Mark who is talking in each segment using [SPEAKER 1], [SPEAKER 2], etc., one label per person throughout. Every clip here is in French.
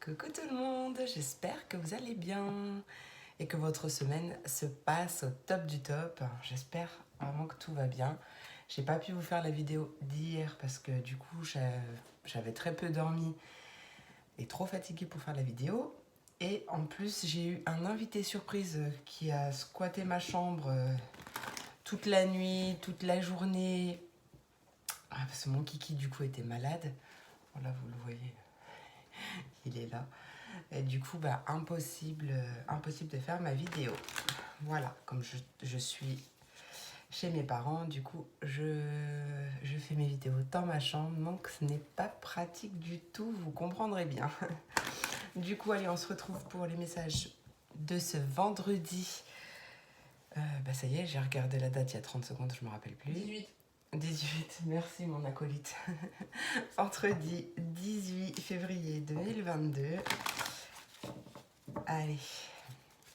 [SPEAKER 1] Coucou tout le monde, j'espère que vous allez bien et que votre semaine se passe au top du top. J'espère vraiment que tout va bien. J'ai pas pu vous faire la vidéo d'hier parce que du coup j'avais très peu dormi et trop fatiguée pour faire la vidéo. Et en plus j'ai eu un invité surprise qui a squatté ma chambre toute la nuit, toute la journée. Parce que mon kiki du coup était malade. Voilà, vous le voyez, il est là. Et du coup, impossible de faire ma vidéo. Voilà, comme je suis chez mes parents, du coup, je fais mes vidéos dans ma chambre, donc ce n'est pas pratique du tout, vous comprendrez bien. Du coup, allez, on se retrouve pour les messages de ce vendredi. Ça y est, j'ai regardé la date il y a 30 secondes, je me rappelle plus. 18, merci mon acolyte. Vendredi 18 février 2022. Allez,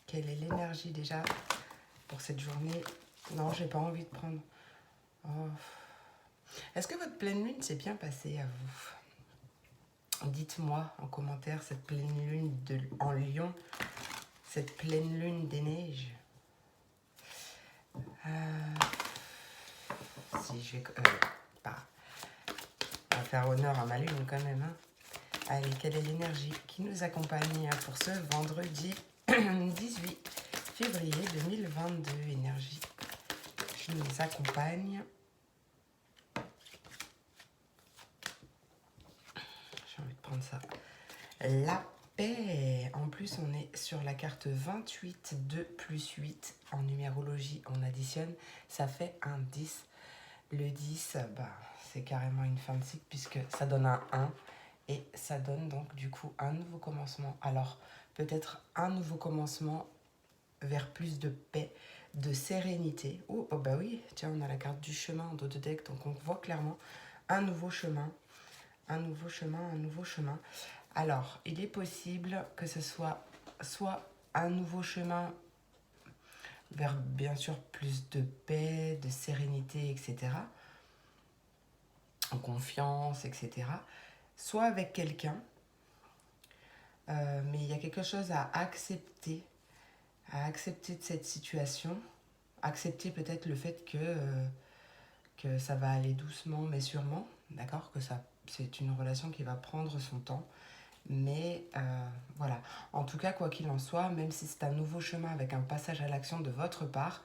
[SPEAKER 1] quelle est l'énergie déjà pour cette journée? Non, j'ai pas envie de prendre. Oh. Est-ce que votre pleine lune s'est bien passée à vous? Dites-moi en commentaire cette pleine lune en Lion, cette pleine lune des neiges. Si je vais on va faire honneur à ma lune quand même. Hein. Allez, quelle est l'énergie qui nous accompagne pour ce vendredi 18 février 2022? Énergie qui nous accompagne. J'ai envie de prendre ça. La paix. En plus, on est sur la carte 28, 2 plus 8. En numérologie, on additionne, ça fait un 10. Le 10, c'est carrément une fin de cycle puisque ça donne un 1. Et ça donne donc du coup un nouveau commencement. Alors, peut-être un nouveau commencement vers plus de paix, de sérénité. Oh bah oui, tiens, on a la carte du chemin en dos de deck. Donc, on voit clairement un nouveau chemin. Un nouveau chemin, un nouveau chemin. Alors, il est possible que ce soit un nouveau chemin vers, bien sûr, plus de paix, de sérénité, etc. En confiance, etc. Soit avec quelqu'un, mais il y a quelque chose à accepter de cette situation. Accepter peut-être le fait que ça va aller doucement, mais sûrement, d'accord? Que c'est une relation qui va prendre son temps. Mais voilà, en tout cas, quoi qu'il en soit, même si c'est un nouveau chemin avec un passage à l'action de votre part,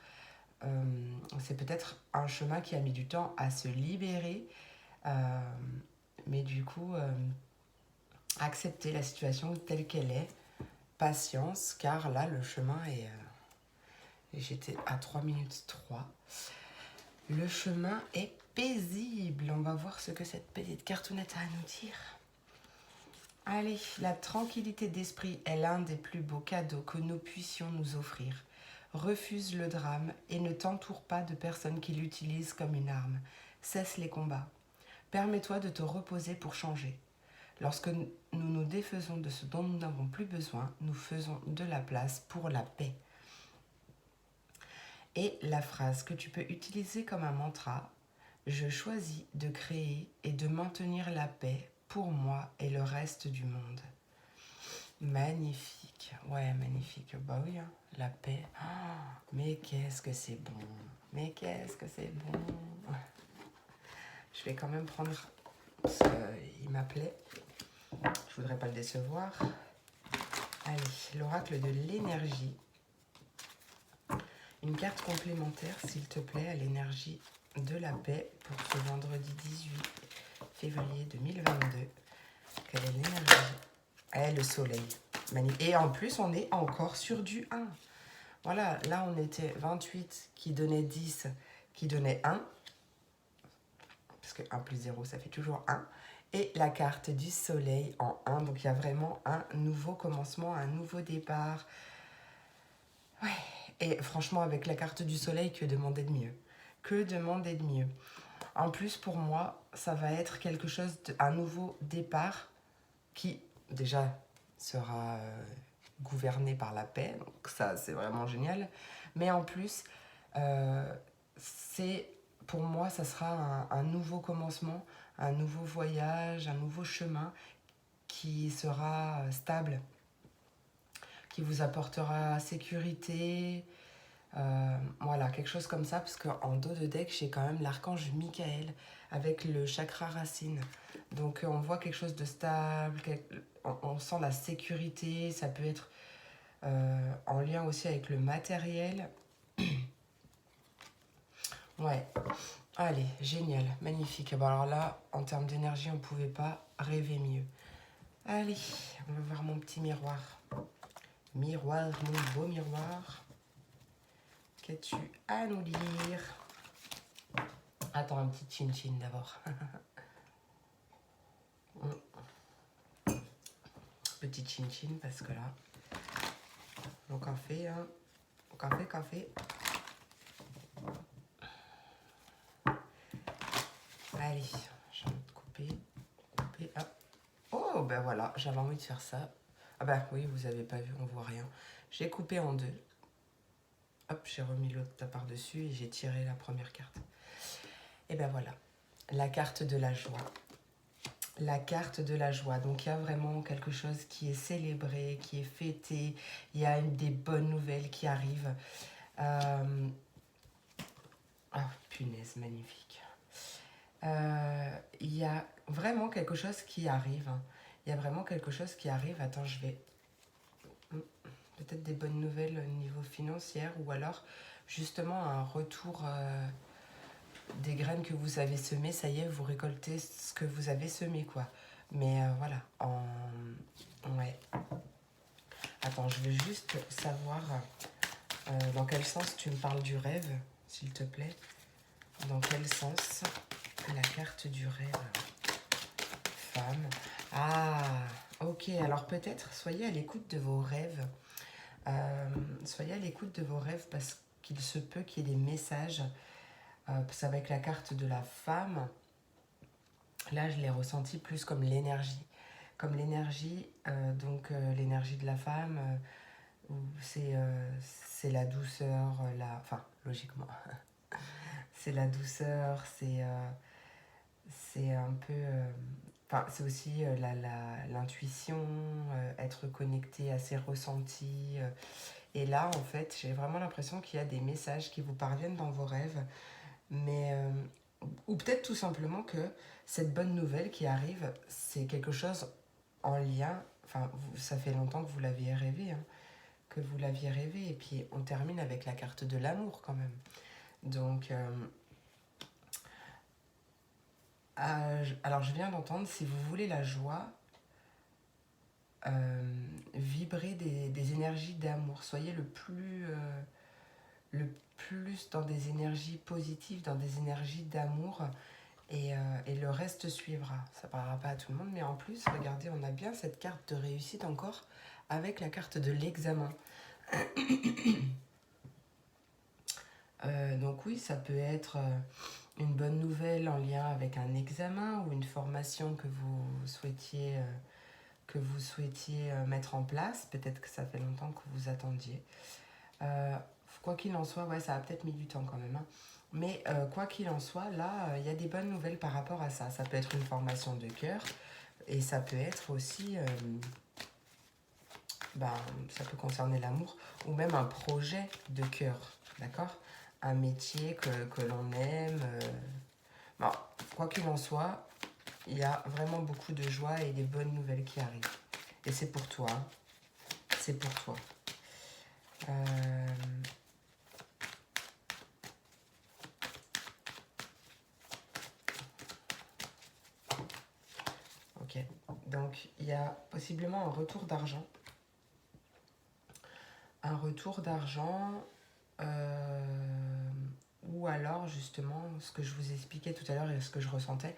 [SPEAKER 1] c'est peut-être un chemin qui a mis du temps à se libérer. Mais du coup, accepter la situation telle qu'elle est, patience, car là, le chemin est... j'étais à 3 minutes 3. Le chemin est paisible. On va voir ce que cette petite cartoonette a à nous dire. Allez, la tranquillité d'esprit est l'un des plus beaux cadeaux que nous puissions nous offrir. Refuse le drame et ne t'entoure pas de personnes qui l'utilisent comme une arme. Cesse les combats. Permets-toi de te reposer pour changer. Lorsque nous nous défaisons de ce dont nous n'avons plus besoin, nous faisons de la place pour la paix. Et la phrase que tu peux utiliser comme un mantra, je choisis de créer et de maintenir la paix pour moi et le reste du monde. Magnifique, ouais, magnifique. Bah oui, hein, la paix. Oh, mais qu'est-ce que c'est bon, mais qu'est-ce que c'est bon. Je vais quand même prendre ce qu'il m'appelait. Je voudrais pas le décevoir. Allez, l'oracle de l'énergie. Une carte complémentaire, s'il te plaît, à l'énergie de la paix pour ce vendredi 18 février 2022. Quelle est l'énergie? Le soleil. Et en plus, on est encore sur du 1. Voilà, là, on était 28 qui donnait 10, qui donnait 1. Parce que 1 plus 0, ça fait toujours 1. Et la carte du soleil en 1. Donc, il y a vraiment un nouveau commencement, un nouveau départ. Ouais. Et franchement, avec la carte du soleil, que demander de mieux? Que demander de mieux? En plus, pour moi, ça va être quelque chose, un nouveau départ qui, déjà, sera gouverné par la paix. Donc ça, c'est vraiment génial. Mais en plus, pour moi, ça sera un nouveau commencement, un nouveau voyage, un nouveau chemin qui sera stable, qui vous apportera sécurité. Voilà, quelque chose comme ça, parce qu'en dos de deck, j'ai quand même l'archange Michael avec le chakra racine. Donc on voit quelque chose de stable, on sent la sécurité, ça peut être en lien aussi avec le matériel. Ouais, allez, génial, magnifique. Bon alors là, en termes d'énergie, on ne pouvait pas rêver mieux. Allez, on va voir mon petit miroir. Miroir, mon beau miroir. Qu'as-tu à nous dire? Attends, un petit chin-chin d'abord. Petit chin-chin parce que là, mon café, hein. Café. Allez, j'ai envie de couper. Ah. Oh, ben voilà, j'avais envie de faire ça. Ah ben oui, vous avez pas vu, on voit rien. J'ai coupé en deux. Hop, j'ai remis l'autre par-dessus et j'ai tiré la première carte. Et ben voilà, la carte de la joie. La carte de la joie. Donc il y a vraiment quelque chose qui est célébré, qui est fêté. Il y a des bonnes nouvelles qui arrivent. Ah, punaise, magnifique. Il y a vraiment quelque chose qui arrive. Il y a vraiment quelque chose qui arrive. Attends, je vais... Peut-être des bonnes nouvelles au niveau financier ou alors justement un retour des graines que vous avez semées. Ça y est, vous récoltez ce que vous avez semé, quoi. Mais voilà, ouais. Attends, je veux juste savoir dans quel sens tu me parles du rêve, s'il te plaît. Dans quel sens la carte du rêve, femme. Ah, ok. Alors peut-être, soyez à l'écoute de vos rêves. Soyez à l'écoute de vos rêves parce qu'il se peut qu'il y ait des messages. C'est avec la carte de la femme. Là, je l'ai ressenti plus comme l'énergie. Comme l'énergie, l'énergie de la femme, c'est la douceur, enfin, logiquement. C'est la douceur, c'est un peu... Enfin, c'est aussi l'intuition, être connecté à ses ressentis. Et là, en fait, j'ai vraiment l'impression qu'il y a des messages qui vous parviennent dans vos rêves. Mais, ou peut-être tout simplement que cette bonne nouvelle qui arrive, c'est quelque chose en lien... Enfin, ça fait longtemps que vous l'aviez rêvé, hein, que vous l'aviez rêvé. Et puis, on termine avec la carte de l'amour quand même. Donc... alors, je viens d'entendre, si vous voulez la joie, vibrez des énergies d'amour. Soyez le plus dans des énergies positives, dans des énergies d'amour. Et le reste suivra. Ça ne parlera pas à tout le monde, mais en plus, regardez, on a bien cette carte de réussite encore avec la carte de l'examen. Donc oui, ça peut être une bonne nouvelle en lien avec un examen ou une formation que vous souhaitiez mettre en place. Peut-être que ça fait longtemps que vous attendiez. Quoi qu'il en soit, ouais, ça a peut-être mis du temps quand même. Hein. Mais quoi qu'il en soit, là, il y a des bonnes nouvelles par rapport à ça. Ça peut être une formation de cœur et ça peut être aussi... ça peut concerner l'amour ou même un projet de cœur, d'accord? Un métier que l'on aime. Bon, quoi qu'il en soit, il y a vraiment beaucoup de joie et des bonnes nouvelles qui arrivent. Et c'est pour toi. C'est pour toi. Ok. Donc, il y a possiblement un retour d'argent. Un retour d'argent... ou alors justement ce que je vous expliquais tout à l'heure et ce que je ressentais,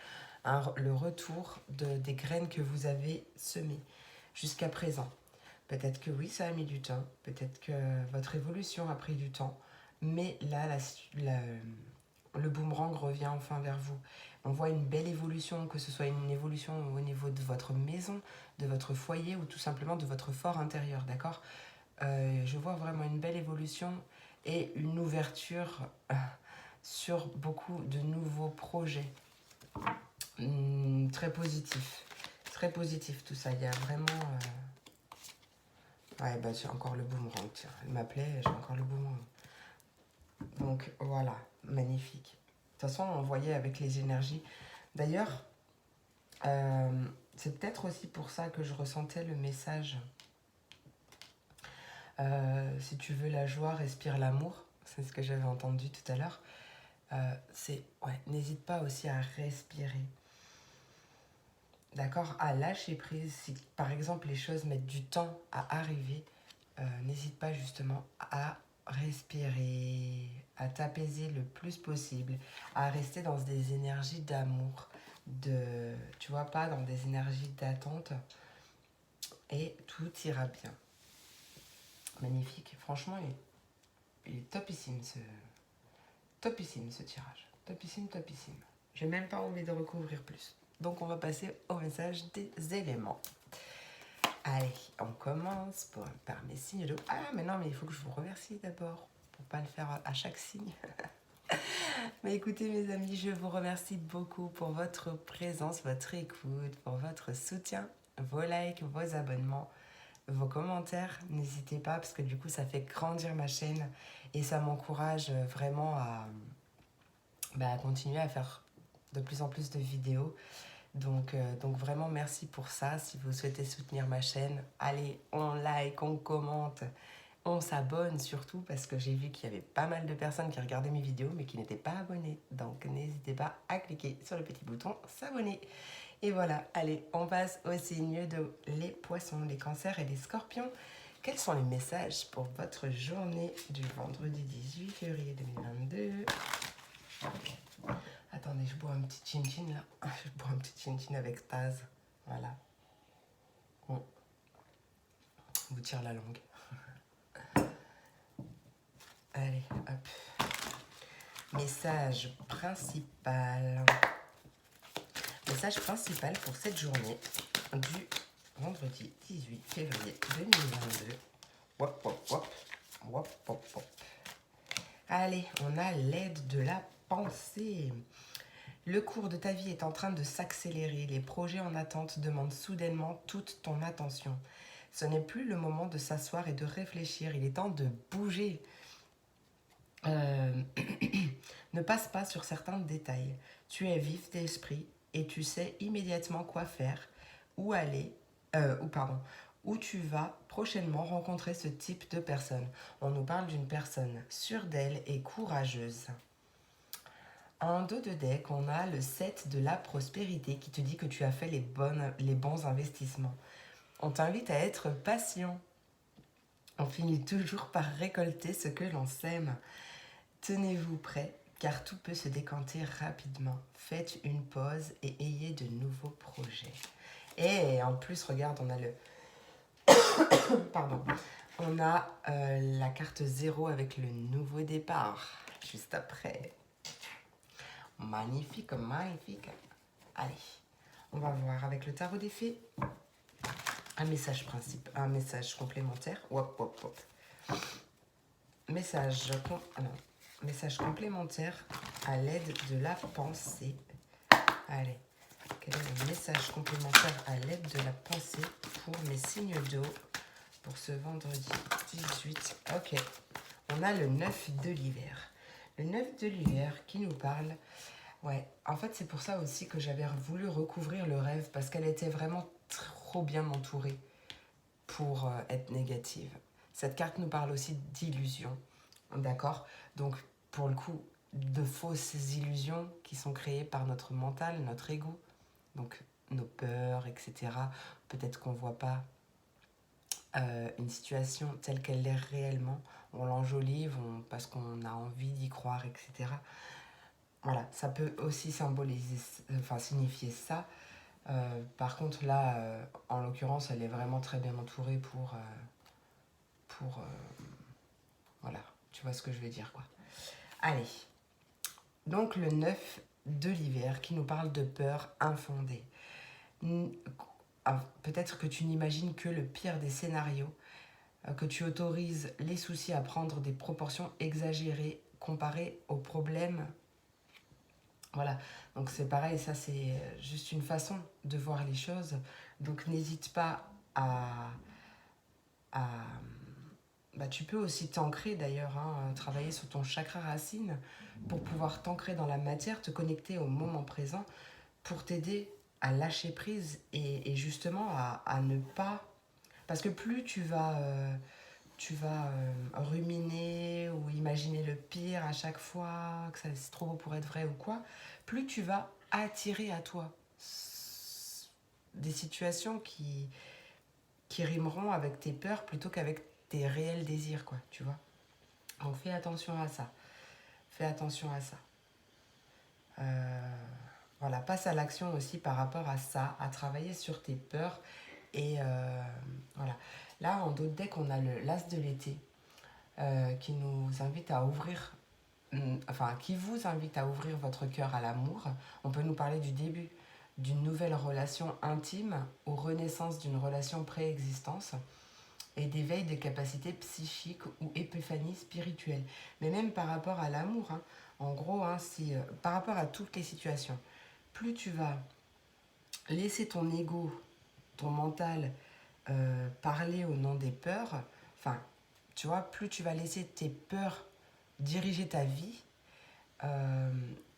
[SPEAKER 1] le retour des graines que vous avez semées jusqu'à présent. Peut-être que oui, ça a mis du temps, peut-être que votre évolution a pris du temps, mais là, le boomerang revient enfin vers vous. On voit une belle évolution, que ce soit une évolution au niveau de votre maison, de votre foyer ou tout simplement de votre fort intérieur, d'accord? Je vois vraiment une belle évolution et une ouverture sur beaucoup de nouveaux projets très positifs. Très positif tout ça. Il y a vraiment... Ouais, bah j'ai encore le boomerang, tiens. Elle m'appelait, j'ai encore le boomerang. Donc voilà, magnifique. De toute façon, on voyait avec les énergies. D'ailleurs, c'est peut-être aussi pour ça que je ressentais le message. Si tu veux la joie, respire l'amour. C'est ce que j'avais entendu tout à l'heure. Ouais, n'hésite pas aussi à respirer. D'accord? À lâcher prise. Si par exemple les choses mettent du temps à arriver, n'hésite pas justement à respirer, à t'apaiser le plus possible, à rester dans des énergies d'amour, tu vois, pas dans des énergies d'attente, et tout ira bien. Magnifique, franchement, il est topissime ce tirage. Topissime, topissime. J'ai même pas envie de recouvrir plus. Donc on va passer au message des éléments. Allez, on commence par mes signes d'eau. Ah, mais non, mais il faut que je vous remercie d'abord, pour pas le faire à chaque signe. Mais écoutez, mes amis, je vous remercie beaucoup pour votre présence, votre écoute, pour votre soutien, vos likes, vos abonnements, vos commentaires. N'hésitez pas, parce que du coup, ça fait grandir ma chaîne et ça m'encourage vraiment à continuer à faire de plus en plus de vidéos. Donc vraiment merci pour ça. Si vous souhaitez soutenir ma chaîne, allez, on like, on commente, on s'abonne surtout, parce que j'ai vu qu'il y avait pas mal de personnes qui regardaient mes vidéos mais qui n'étaient pas abonnées. Donc n'hésitez pas à cliquer sur le petit bouton s'abonner. Et voilà, allez, on passe au signe de les poissons, les cancers et les scorpions. Quels sont les messages pour votre journée du vendredi 18 février 2022 ? Attendez, je bois un petit chin-chin là. Je bois un petit chin-chin avec Stase. Voilà. Bon. Vous tire la langue. Allez, hop. Message principal. Message principal pour cette journée du vendredi 18 février 2022. Wop, wop, wop. Wop, wop, wop. Allez, on a l'aide de la pensée. Le cours de ta vie est en train de s'accélérer. Les projets en attente demandent soudainement toute ton attention. Ce n'est plus le moment de s'asseoir et de réfléchir. Il est temps de bouger. Ne passe pas sur certains détails. Tu es vif d'esprit et tu sais immédiatement quoi faire, où aller, où tu vas prochainement rencontrer ce type de personne. On nous parle d'une personne sûre d'elle et courageuse. En dos de deck, on a le 7 de la prospérité qui te dit que tu as fait les bons investissements. On t'invite à être patient. On finit toujours par récolter ce que l'on sème. Tenez-vous prêts, car tout peut se décanter rapidement. Faites une pause et ayez de nouveaux projets. Et en plus, regarde, on a Pardon. On a la carte 0 avec le nouveau départ, juste après. Magnifique, magnifique. Allez, on va voir avec le tarot des fées un message complémentaire. Hop, hop, hop. Message complémentaire à l'aide de la pensée. Allez, quel est le message complémentaire à l'aide de la pensée pour mes signes d'eau pour ce vendredi 18? Ok, on a le 9 de l'hiver. Le 9 de l'hiver qui nous parle... Ouais, en fait, c'est pour ça aussi que j'avais voulu recouvrir le rêve, parce qu'elle était vraiment trop bien entourée pour être négative. Cette carte nous parle aussi d'illusions, d'accord? Donc, pour le coup, de fausses illusions qui sont créées par notre mental, notre ego, donc nos peurs, etc. Peut-être qu'on ne voit pas une situation telle qu'elle l'est réellement, on l'enjolive parce qu'on a envie d'y croire, etc. Voilà, ça peut aussi signifier ça. Par contre, là, en l'occurrence, elle est vraiment très bien entourée pour voilà, tu vois ce que je veux dire, quoi. Allez, donc le 9 de l'hiver qui nous parle de peur infondée. Peut-être que tu n'imagines que le pire des scénarios, que tu autorises les soucis à prendre des proportions exagérées comparées aux problèmes. Voilà, donc c'est pareil, ça c'est juste une façon de voir les choses. Donc n'hésite pas à bah, tu peux aussi t'ancrer d'ailleurs, hein, travailler sur ton chakra racine pour pouvoir t'ancrer dans la matière, te connecter au moment présent pour t'aider à lâcher prise et justement à ne pas... Parce que plus tu vas ruminer ou imaginer le pire à chaque fois, que c'est trop beau pour être vrai ou quoi, plus tu vas attirer à toi des situations qui rimeront avec tes peurs plutôt qu'avec tes réels désirs, quoi, tu vois. Donc fais attention à ça. Fais attention à ça. Voilà, passe à l'action aussi par rapport à ça, à travailler sur tes peurs. Et voilà. Là, en d'autres decks, on a le l'As de l'été qui nous invite à ouvrir, enfin, qui vous invite à ouvrir votre cœur à l'amour. On peut nous parler du début d'une nouvelle relation intime ou renaissance d'une relation préexistence et d'éveil des capacités psychiques ou épiphanie spirituelle. Mais même par rapport à l'amour, hein, en gros, hein, si, par rapport à toutes les situations, plus tu vas laisser ton ego, ton mental parler au nom des peurs, enfin, tu vois, plus tu vas laisser tes peurs diriger ta vie, euh,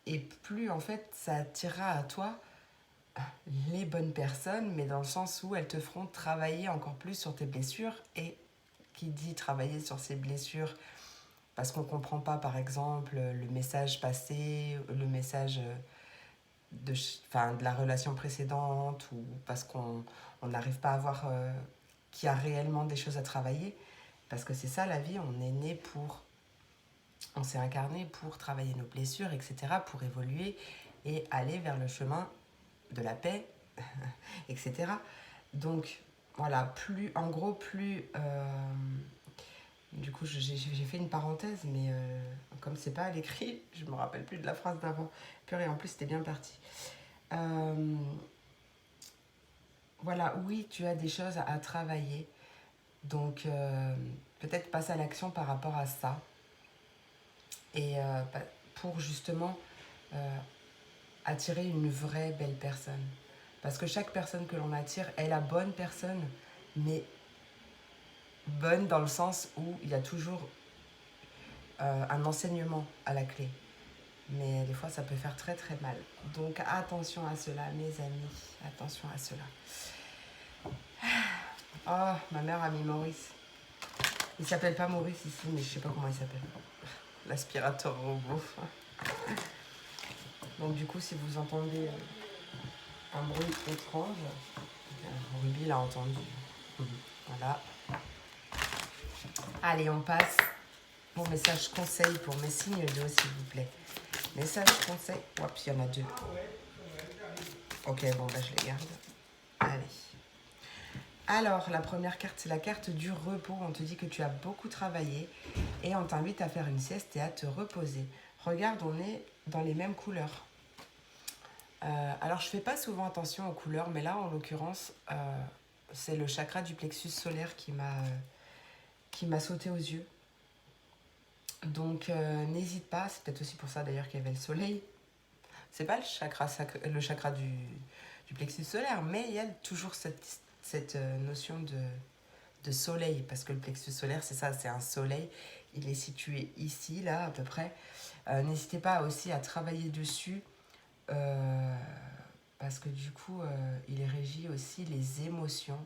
[SPEAKER 1] et plus en fait ça attirera à toi les bonnes personnes, mais dans le sens où elles te feront travailler encore plus sur tes blessures. Et qui dit travailler sur ses blessures parce qu'on ne comprend pas, par exemple, le message passé, le message de la relation précédente, ou parce qu'on n'arrive pas à voir qu'il y a réellement des choses à travailler. Parce que c'est ça la vie, on est né pour... On s'est incarné pour travailler nos blessures, etc., pour évoluer et aller vers le chemin de la paix, etc. Donc, voilà, plus, en gros, plus... du coup, j'ai fait une parenthèse, mais comme c'est pas à l'écrit, je me rappelle plus de la phrase d'avant. Purée, en plus, c'était bien parti. Euh, voilà, oui, tu as des choses à travailler. Donc, peut-être passe à l'action par rapport à ça. Et pour justement euh, attirer une vraie belle personne. Parce que chaque personne que l'on attire est la bonne personne, mais bonne dans le sens où il y a toujours un enseignement à la clé. Mais des fois, ça peut faire très très mal. Donc attention à cela, mes amis. Attention à cela. Oh, ma mère a mis Maurice. Il s'appelle pas Maurice ici, mais je sais pas comment il s'appelle. L'aspirateur robot. Donc du coup, si vous entendez un bruit étrange, Ruby l'a entendu. Voilà. Allez, on passe au message conseil pour mes signes d'eau, s'il vous plaît. Message conseil. Hop, il y en a deux. Ok, bon, bah, je les garde. Allez. Alors, la première carte, c'est la carte du repos. On te dit que tu as beaucoup travaillé et on t'invite à faire une sieste et à te reposer. Regarde, on est dans les mêmes couleurs. Alors, je fais pas souvent attention aux couleurs, mais là, en l'occurrence, c'est le chakra du plexus solaire qui m'a sauté aux yeux. Donc, n'hésite pas. C'est peut-être aussi pour ça, d'ailleurs, qu'il y avait le soleil. C'est pas le chakra du plexus solaire, mais il y a toujours cette notion de soleil, parce que le plexus solaire, c'est ça, c'est un soleil. Il est situé ici, là, à peu près. N'hésitez pas aussi à travailler dessus, parce que du coup, il régit aussi les émotions.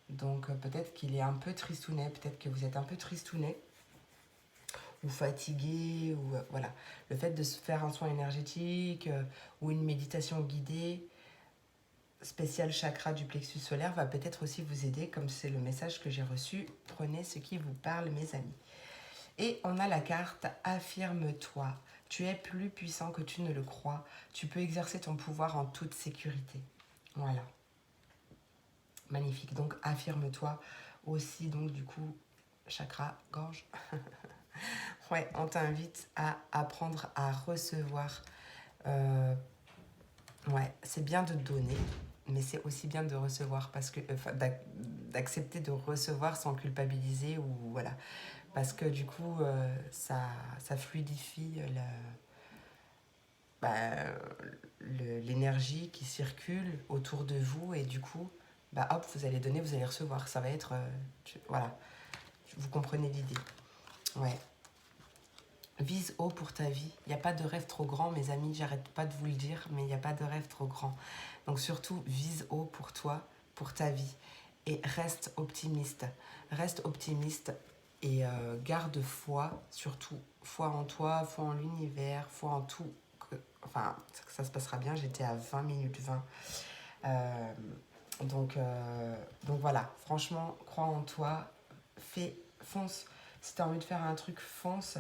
[SPEAKER 1] Donc peut-être qu'il est un peu tristounet, peut-être que vous êtes un peu tristounet, ou fatigué, ou voilà. Le fait de se faire un soin énergétique ou une méditation guidée, spécial chakra du plexus solaire, va peut-être aussi vous aider, comme c'est le message que j'ai reçu. Prenez ce qui vous parle, mes amis. Et on a la carte Affirme-toi. Tu es plus puissant que tu ne le crois. Tu peux exercer ton pouvoir en toute sécurité. Voilà. Magnifique. Donc affirme-toi aussi, donc du coup, chakra, gorge. Ouais, on t'invite à apprendre à recevoir. Ouais, c'est bien de donner, mais c'est aussi bien de recevoir, parce que d'accepter de recevoir sans culpabiliser, ou voilà, parce que du coup ça fluidifie bah, l'énergie qui circule autour de vous, et du coup bah hop, vous allez donner, vous allez recevoir. Ça va être, voilà, vous comprenez l'idée. Ouais. Vise haut pour ta vie. Il n'y a pas de rêve trop grand, mes amis, j'arrête pas de vous le dire, mais il n'y a pas de rêve trop grand. Donc surtout, vise haut pour toi, pour ta vie. Et reste optimiste. Reste optimiste et garde foi, surtout foi en toi, foi en l'univers, foi en tout. Enfin, ça se passera bien, j'étais à 20 minutes 20. Donc voilà, franchement, crois en toi, fonce. Si tu as envie de faire un truc, fonce.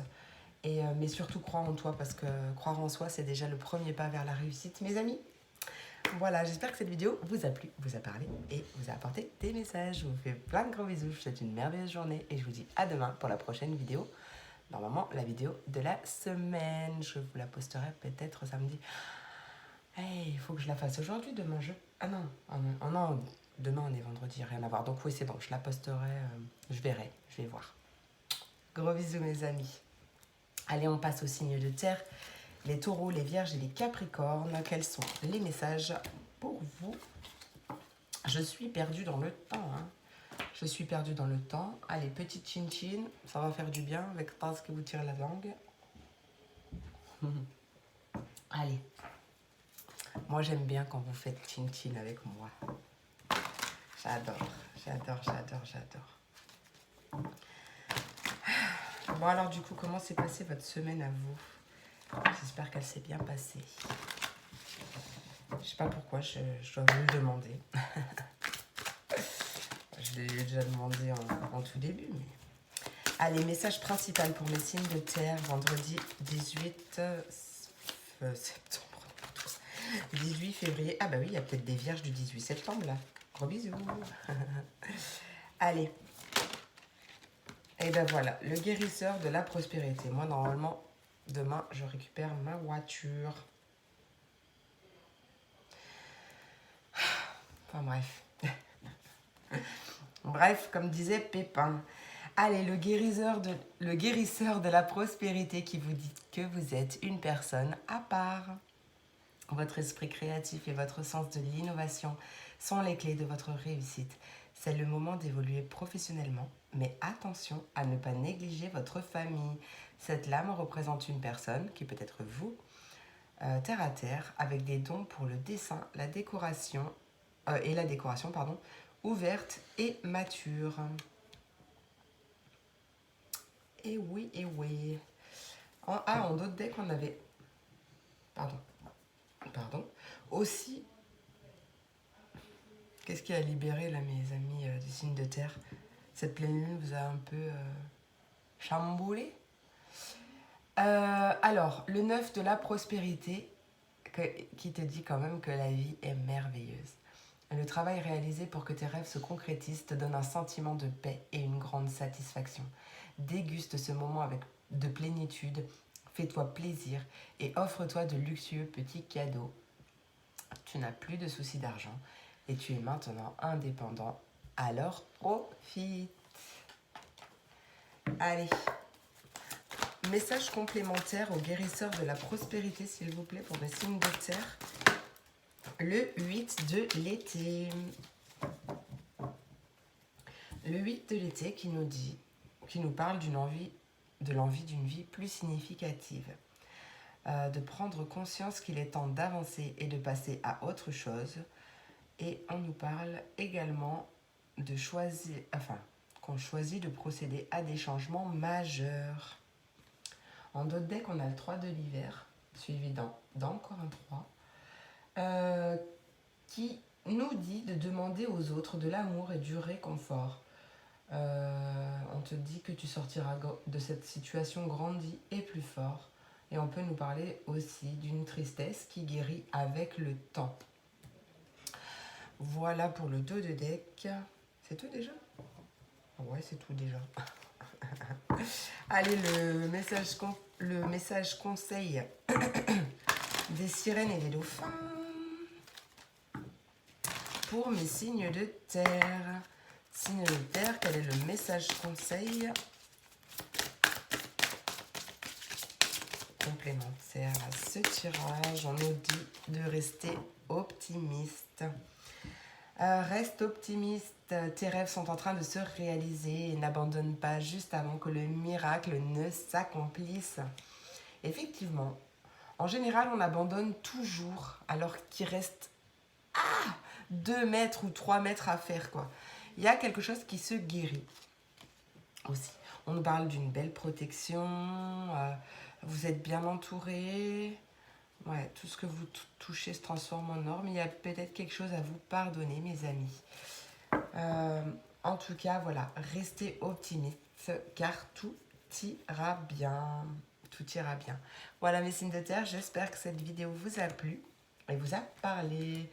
[SPEAKER 1] Mais surtout, crois en toi, parce que croire en soi, c'est déjà le premier pas vers la réussite, mes amis. Voilà, j'espère que cette vidéo vous a plu, vous a parlé et vous a apporté des messages. Je vous fais plein de gros bisous, je vous souhaite une merveilleuse journée et je vous dis à demain pour la prochaine vidéo. Normalement, la vidéo de la semaine. Je vous la posterai peut-être samedi. Hey, il faut que je la fasse aujourd'hui, demain Ah non, oh non, demain on est vendredi, rien à voir. Donc oui, c'est bon, je la posterai, je verrai, je vais voir. Gros bisous mes amis. Allez, on passe au signe de terre. Les taureaux, les vierges et les capricornes. Quels sont les messages pour vous? Je suis perdue dans le temps. Je suis perdue dans le temps. Allez, petite chin-chin, ça va faire du bien avec parce que vous tirez la langue. Allez. Moi, j'aime bien quand vous faites chin-chin avec moi. J'adore, j'adore, j'adore, j'adore. Bon, alors du coup, comment s'est passée votre semaine à vous? J'espère qu'elle s'est bien passée. Je sais pas pourquoi, je dois vous le demander. Je l'ai déjà demandé en tout début. Mais... Allez, message principal pour mes signes de terre, vendredi 18 septembre. 18 février. Ah bah oui, il y a peut-être des vierges du 18 septembre là. Gros bisous. Allez. Et ben voilà, le guérisseur de la prospérité. Moi, normalement, demain, je récupère ma voiture. Enfin bref. Bref, comme disait Pépin. Allez, le guérisseur de la prospérité qui vous dit que vous êtes une personne à part. Votre esprit créatif et votre sens de l'innovation sont les clés de votre réussite. C'est le moment d'évoluer professionnellement, mais attention à ne pas négliger votre famille. Cette lame représente une personne, qui peut être vous, terre à terre, avec des dons pour le dessin, la décoration, ouverte et mature. Et oui, et oui. En d'autres decks, on avait... Pardon. Aussi, qu'est-ce qui a libéré, là, mes amis du signe de terre? Cette pleine lune vous a un peu chamboulé. Alors, le 9 de la prospérité, qui te dit quand même que la vie est merveilleuse. Le travail réalisé pour que tes rêves se concrétisent te donne un sentiment de paix et une grande satisfaction. Déguste ce moment avec de plénitude, fais-toi plaisir et offre-toi de luxueux petits cadeaux. Tu n'as plus de soucis d'argent et tu es maintenant indépendant. Alors profite. Allez. Message complémentaire au guérisseur de la prospérité, s'il vous plaît, pour mes signes de terre. Le 8 de l'été. Le 8 de l'été qui nous parle de l'envie d'une vie plus significative. De prendre conscience qu'il est temps d'avancer et de passer à autre chose. Et on nous parle également de qu'on choisit de procéder à des changements majeurs. En d'autres decks, on a le 3 de l'hiver, suivi d'encore un 3, qui nous dit de demander aux autres de l'amour et du réconfort. On te dit que tu sortiras de cette situation grandi et plus fort. Et on peut nous parler aussi d'une tristesse qui guérit avec le temps. Voilà pour le 2 de deck. C'est tout déjà? Ouais, c'est tout déjà. Allez, le message conseil des sirènes et des dauphins pour mes signes de terre. Signe de terre, quel est le message conseil complémentaire à ce tirage? On nous dit de rester optimiste. Reste optimiste, tes rêves sont en train de se réaliser et n'abandonne pas juste avant que le miracle ne s'accomplisse. Effectivement, en général, on abandonne toujours alors qu'il reste 2 mètres ou 3 mètres à faire, quoi. Il y a quelque chose qui se guérit aussi. On nous parle d'une belle protection, vous êtes bien entouré. Ouais, tout ce que vous touchez se transforme en or, mais il y a peut-être quelque chose à vous pardonner, mes amis. En tout cas, voilà, restez optimiste, car tout ira bien. Tout ira bien. Voilà, mes signes de terre, j'espère que cette vidéo vous a plu et vous a parlé.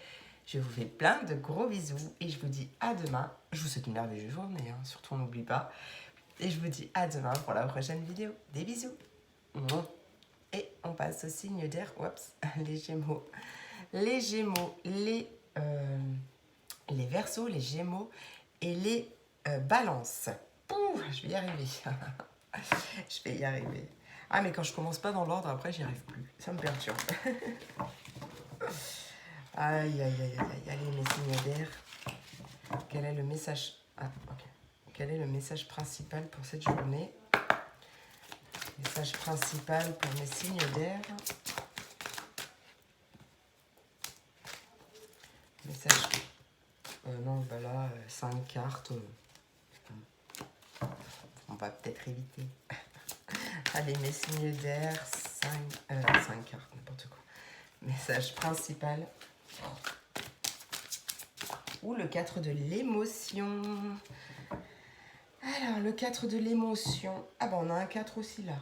[SPEAKER 1] Je vous fais plein de gros bisous et je vous dis à demain. Je vous souhaite une merveilleuse journée, hein, surtout on n'oublie pas. Et je vous dis à demain pour la prochaine vidéo. Des bisous. Et on passe au signe d'air. Oups, les Gémeaux. Les Gémeaux, les Verseaux, les Gémeaux et les Balances. Pouh, je vais y arriver. Je vais y arriver. Ah, mais quand je commence pas dans l'ordre, après, j'y arrive plus. Ça me perturbe. Aïe, aïe, aïe, aïe. Allez, mes signes d'air. Quel est le message... Ah, ok. Quel est le message principal pour cette journée? Message principal pour mes signes d'air. Message... non, bah là, 5 cartes. On va peut-être éviter. Allez, mes signes d'air, 5 cartes, n'importe quoi. Message principal. Ou le 4 de l'émotion. Alors, le 4 de l'émotion. Ah ben, on a un 4 aussi là.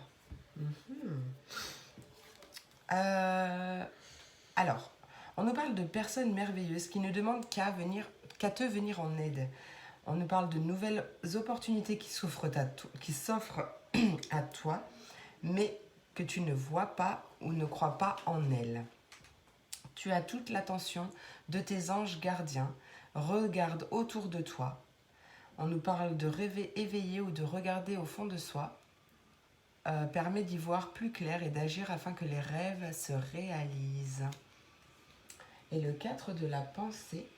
[SPEAKER 1] Alors, on nous parle de personnes merveilleuses qui ne demandent qu'à te venir en aide. On nous parle de nouvelles opportunités qui s'offrent à toi, mais que tu ne vois pas ou ne crois pas en elles. Tu as toute l'attention de tes anges gardiens. Regarde autour de toi. On nous parle de rêver éveillé ou de regarder au fond de soi. Permet d'y voir plus clair et d'agir afin que les rêves se réalisent. Et le 4 de la pensée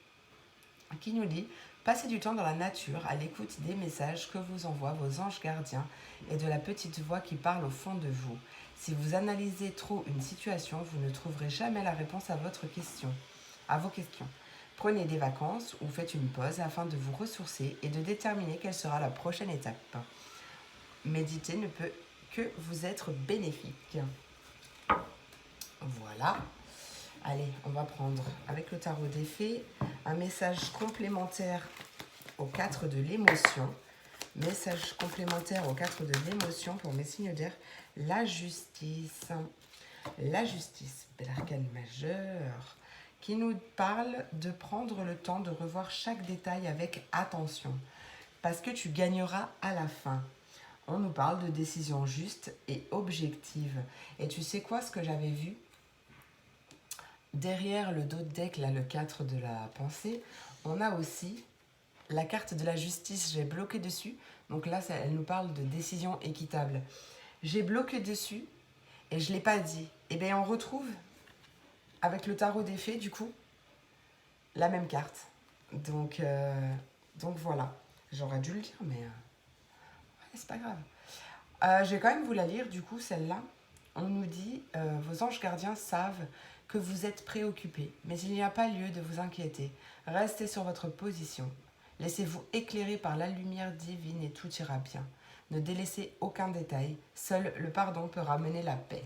[SPEAKER 1] qui nous dit « Passez du temps dans la nature à l'écoute des messages que vous envoient vos anges gardiens et de la petite voix qui parle au fond de vous. Si vous analysez trop une situation, vous ne trouverez jamais la réponse à vos questions. Prenez des vacances ou faites une pause afin de vous ressourcer et de déterminer quelle sera la prochaine étape. Méditer ne peut que vous être bénéfique. » Voilà. Allez, on va prendre avec le tarot des fées un message complémentaire au 4 de l'émotion. Message complémentaire au 4 de l'émotion pour mes signes d'air. La justice. La justice, bel arcane majeur, qui nous parle de prendre le temps de revoir chaque détail avec attention, parce que tu gagneras à la fin. On nous parle de décisions justes et objectives. Et tu sais quoi, ce que j'avais vu derrière le dos de deck, là, le 4 de la pensée, on a aussi la carte de la justice. J'ai bloqué dessus. Donc là, elle nous parle de décision équitable. J'ai bloqué dessus et je ne l'ai pas dit. Et bien, on retrouve, avec le tarot des fées, du coup, la même carte. Donc voilà. J'aurais dû le dire, mais c'est pas grave. Je vais quand même vous la lire, du coup, celle-là. On nous dit, vos anges gardiens savent que vous êtes préoccupés, mais il n'y a pas lieu de vous inquiéter. Restez sur votre position. Laissez-vous éclairer par la lumière divine et tout ira bien. Ne délaissez aucun détail. Seul le pardon peut ramener la paix.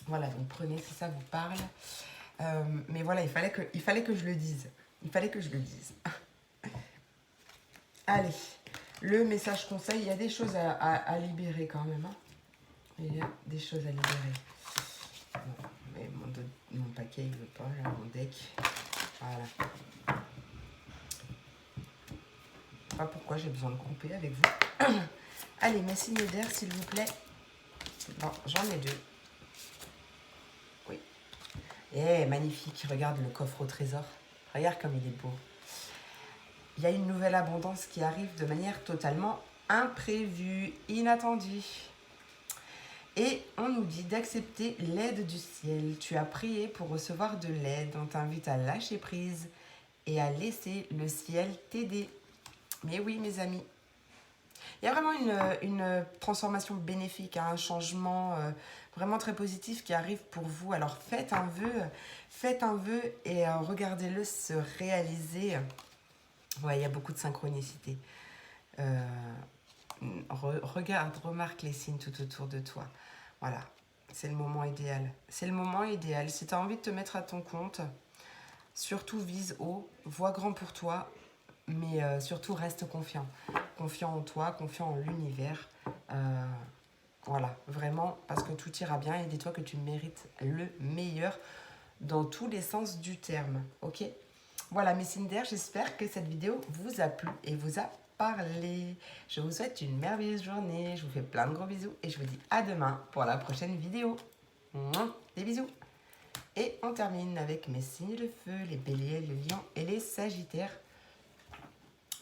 [SPEAKER 1] Voilà, donc prenez si ça vous parle. Mais voilà, il fallait que je le dise. Il fallait que je le dise. Allez, le message conseil, il y a des choses à libérer quand même. Hein. Il y a des choses à libérer. Bon, mais mon paquet, il veut pas, là, mon deck. Voilà. Je sais pas pourquoi j'ai besoin de grouper avec vous. Allez, mes signes d'air, s'il vous plaît. Bon, j'en ai 2. Oui. Eh, magnifique. Regarde le coffre au trésor. Regarde comme il est beau. Il y a une nouvelle abondance qui arrive de manière totalement imprévue, inattendue. Et on nous dit d'accepter l'aide du ciel. Tu as prié pour recevoir de l'aide. On t'invite à lâcher prise et à laisser le ciel t'aider. Mais oui, mes amis, il y a vraiment une transformation bénéfique, hein, un changement vraiment très positif qui arrive pour vous. Alors faites un vœu et regardez-le se réaliser. Ouais, il y a beaucoup de synchronicité. Remarque les signes tout autour de toi. Voilà, c'est le moment idéal. C'est le moment idéal. Si tu as envie de te mettre à ton compte, surtout vise haut, vois grand pour toi, mais surtout reste confiant. Confiant en toi, confiant en l'univers. Voilà, vraiment, parce que tout ira bien et dis-toi que tu mérites le meilleur dans tous les sens du terme, ok? Voilà, mes Cinder, j'espère que cette vidéo vous a plu et vous a parlé. Je vous souhaite une merveilleuse journée, je vous fais plein de gros bisous et je vous dis à demain pour la prochaine vidéo. Des bisous. Et on termine avec mes signes de feu, les béliers, les lions et les sagittaires.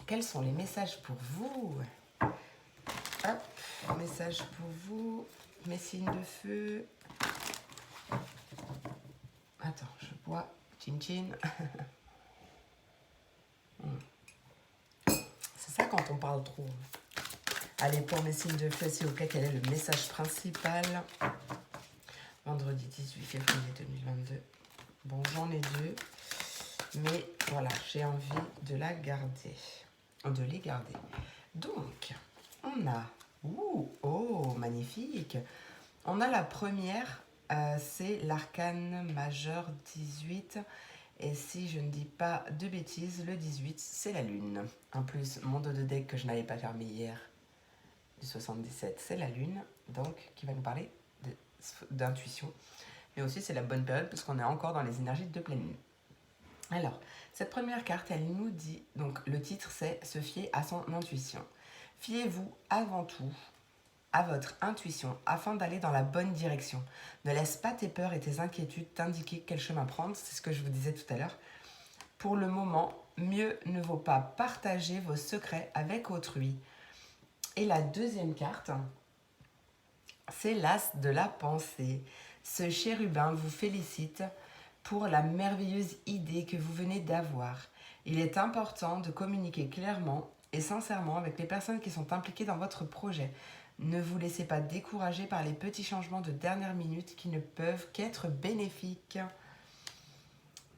[SPEAKER 1] Quels sont les messages pour vous? Hop, message pour vous, mes signes de feu. Attends, je bois, chin chin. C'est ça quand on parle trop. Allez, pour mes signes de feu, s'il vous plaît, quel est le message principal? Vendredi 18 février 2022. Bon, j'en ai deux, mais voilà, j'ai envie de la garder, de les garder. Donc, on a, oh, magnifique. On a la première, c'est l'arcane majeur 18. Et si je ne dis pas de bêtises, le 18, c'est la lune. En plus, mon dos de deck que je n'avais pas fermé hier, du 77, c'est la lune. Donc, qui va nous parler d'intuition. Mais aussi, c'est la bonne période parce qu'on est encore dans les énergies de pleine lune. Alors, cette première carte, elle nous dit, donc le titre c'est « Se fier à son intuition ». Fiez-vous avant tout à votre intuition afin d'aller dans la bonne direction. Ne laisse pas tes peurs et tes inquiétudes t'indiquer quel chemin prendre, c'est ce que je vous disais tout à l'heure. Pour le moment, mieux ne vaut pas partager vos secrets avec autrui. Et la deuxième carte, c'est l'as de la pensée. Ce chérubin vous félicite pour la merveilleuse idée que vous venez d'avoir. Il est important de communiquer clairement et sincèrement avec les personnes qui sont impliquées dans votre projet. Ne vous laissez pas décourager par les petits changements de dernière minute qui ne peuvent qu'être bénéfiques.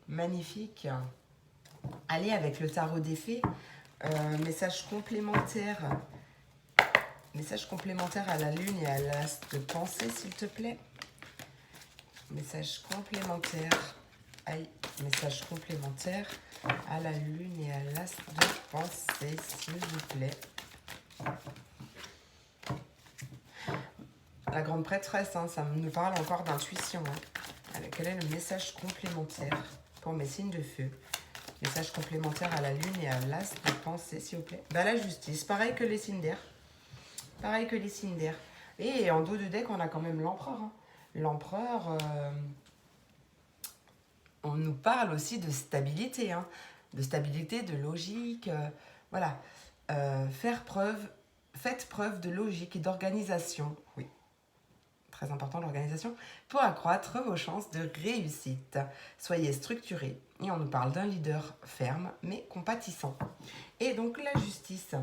[SPEAKER 1] Magnifique. Allez, avec le tarot des fées, message complémentaire à la lune et à l'as de pensée, s'il te plaît. Message complémentaire. Message complémentaire à la lune et à l'as de pensée, s'il vous plaît. La grande prêtresse, hein, ça nous parle encore d'intuition. Hein. Quel est le message complémentaire pour mes signes de feu? Message complémentaire à la lune et à l'as de pensée, s'il vous plaît. Bah, la justice, pareil que les signes d'air. Pareil que les signes d'air. Et en dos de deck, on a quand même l'empereur. Hein. L'empereur, on nous parle aussi de stabilité. Hein. De stabilité, de logique. Voilà. Faites preuve de logique et d'organisation. Oui. Très important l'organisation, pour accroître vos chances de réussite. Soyez structurés. Et on nous parle d'un leader ferme, mais compatissant. Et donc la justice,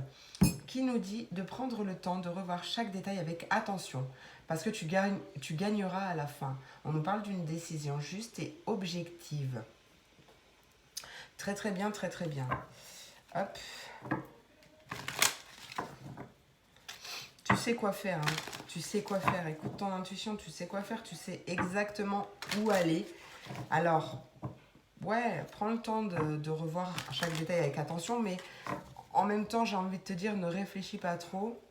[SPEAKER 1] qui nous dit de prendre le temps de revoir chaque détail avec attention, parce que tu gagneras à la fin. On nous parle d'une décision juste et objective. Très très bien, très très bien. Hop. Tu sais quoi faire, hein. Tu sais quoi faire. Écoute ton intuition, tu sais quoi faire, tu sais exactement où aller. Alors, ouais, prends le temps de revoir chaque détail avec attention, mais en même temps, j'ai envie de te dire, ne réfléchis pas trop.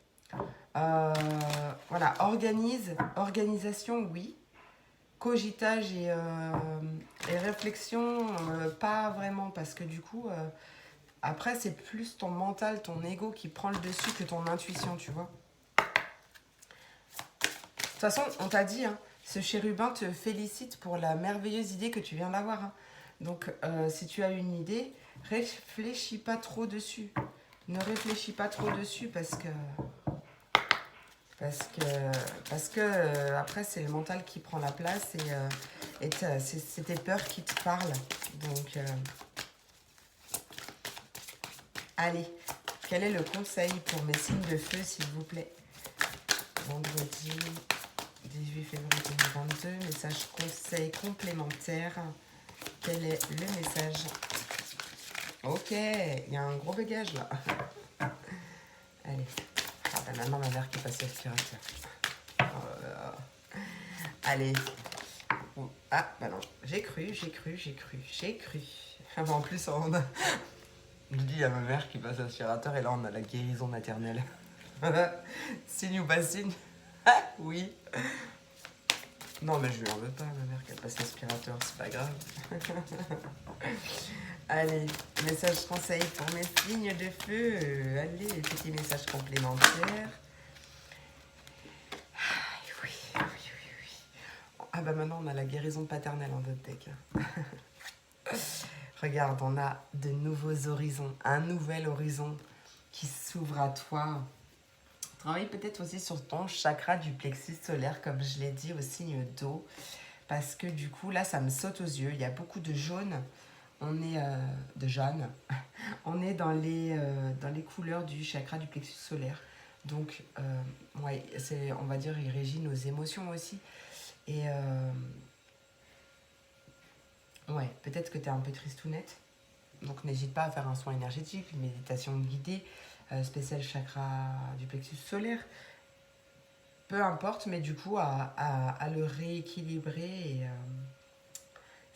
[SPEAKER 1] Voilà, organisation, oui. Cogitage et réflexion, pas vraiment, parce que du coup, après, c'est plus ton mental, ton ego qui prend le dessus que ton intuition, tu vois. De toute façon, on t'a dit, hein, ce chérubin te félicite pour la merveilleuse idée que tu viens d'avoir. Hein. Donc, si tu as une idée, réfléchis pas trop dessus. Ne réfléchis pas trop dessus parce que après, c'est le mental qui prend la place et c'est tes peurs qui te parlent. Donc, Allez, quel est le conseil pour mes signes de feu, s'il vous plaît? Vendredi 18 février 2022, message conseil complémentaire. Quel est le message? Ok, il y a un gros bagage là. Allez. Ah bah maintenant ma mère qui passe l'aspirateur. Oh là là. Allez. Ah bah non, j'ai cru. Ah, bah, en plus on a... Je dis à ma mère qui passe l'aspirateur et là on a la guérison maternelle. Signe ou pas signe? Oui. Non mais je lui en veux pas, ma mère qu'elle passe l'aspirateur, c'est pas grave. Allez, message conseil pour mes signes de feu. Allez, petit message complémentaire. Oui. Ah bah maintenant on a la guérison paternelle en d'autres deck. Regarde, on a de nouveaux horizons, un nouvel horizon qui s'ouvre à toi. Travaille peut-être aussi sur ton chakra du plexus solaire, comme je l'ai dit, au signe d'eau. Parce que du coup, là, ça me saute aux yeux. Il y a beaucoup de jaune. On est de jaune. On est dans les couleurs du chakra du plexus solaire. Donc, ouais, on va dire, il régit nos émotions aussi. Et ouais, peut-être que tu es un peu tristounette. Donc, n'hésite pas à faire un soin énergétique, une méditation guidée, spéciale chakra du plexus solaire. Peu importe, mais du coup, à le rééquilibrer et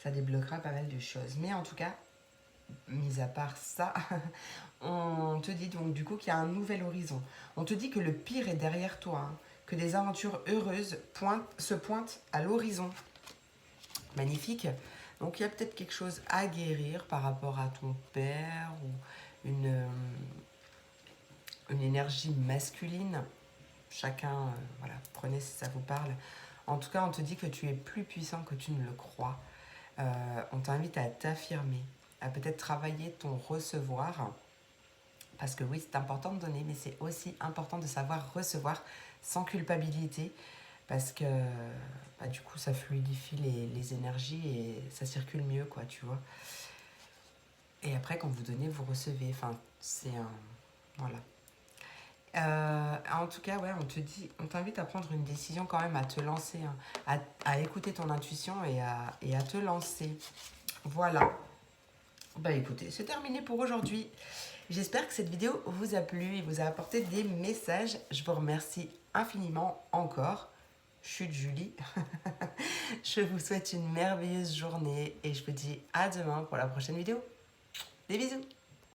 [SPEAKER 1] ça débloquera pas mal de choses. Mais en tout cas, mis à part ça, on te dit donc du coup qu'il y a un nouvel horizon. On te dit que le pire est derrière toi, hein, que des aventures heureuses se pointent à l'horizon. Magnifique. Donc il y a peut-être quelque chose à guérir par rapport à ton père ou une énergie masculine. Chacun, voilà, prenez si ça vous parle. En tout cas, on te dit que tu es plus puissant que tu ne le crois. On t'invite à t'affirmer, à peut-être travailler ton recevoir. Parce que oui, c'est important de donner, mais c'est aussi important de savoir recevoir sans culpabilité. Parce que bah, du coup, ça fluidifie les énergies et ça circule mieux, quoi, tu vois. Et après, quand vous donnez, vous recevez. Enfin, c'est un... Voilà. En tout cas, ouais, on t'invite à prendre une décision quand même, à te lancer, hein, à écouter ton intuition et à te lancer. Voilà. Bah écoutez, c'est terminé pour aujourd'hui. J'espère que cette vidéo vous a plu et vous a apporté des messages. Je vous remercie infiniment encore. Chute Julie. Je vous souhaite une merveilleuse journée et je vous dis à demain pour la prochaine vidéo. Des bisous.